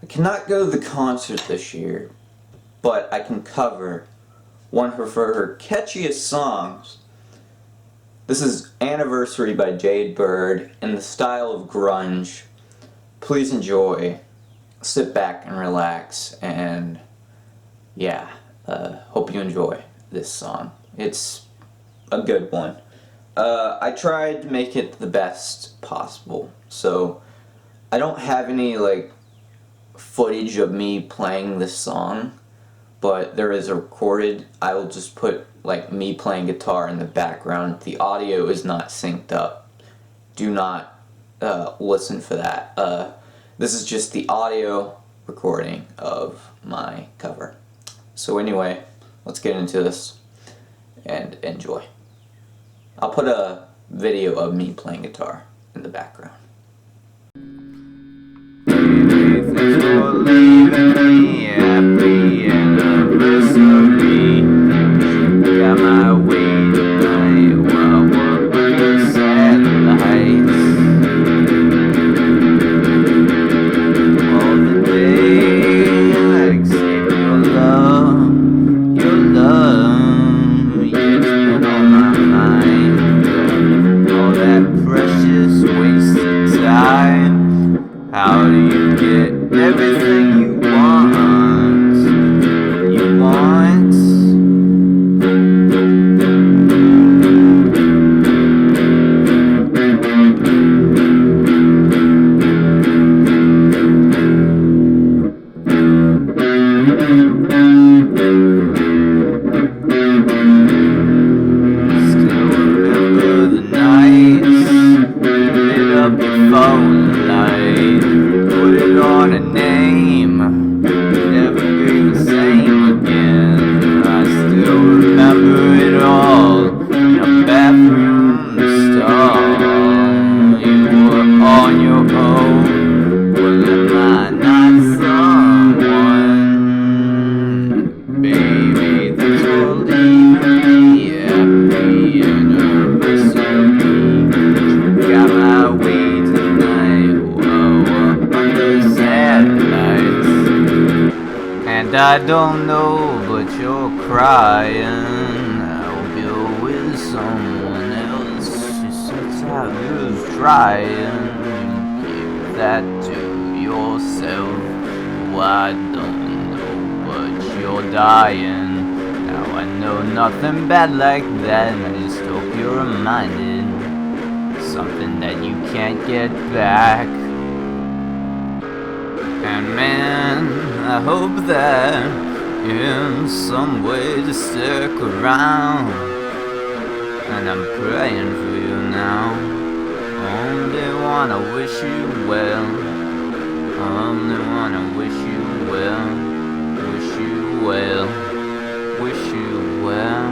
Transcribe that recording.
I cannot go to the concert this year, but I can cover one of her catchiest songs. This is Anniversary by Jade Bird in the style of grunge. Please enjoy, sit back and relax, and yeah, hope you enjoy this song. It's a good one. I tried to make it the best possible, so I don't have any footage of me playing this song, but there is a recorded. I will just put me playing guitar in the background. The audio is not synced up. Do not listen for that. This is just the audio recording of my cover. So anyway, let's get into this and enjoy. I'll put a video of me playing guitar in the background. Thanks for leaving me, happy anniversary. Got my way tonight while we're under satellites. All the day I accept your love, yeah, it's been on my mind. All that precious wasted time. How do you get everything you want? You want? Still remember the nights, lit up your phone light. Put it on a name, never be the same again. I still remember it all in a bathroom stall. You were on your own, well am I not someone? Baby, thanks for leaving me, happy anniversary. Got my way tonight, and I don't know, but you're crying. I hope you're with someone else. She says I was trying. Keep that to yourself. Oh, I don't know, but you're dying. Now I know nothing bad like that. I just hope you're reminded something that you can't get back. And man, I hope that in some way to stick around. And I'm praying for you now. Only wanna wish you well. Only wanna wish you well. Wish you well. Wish you well.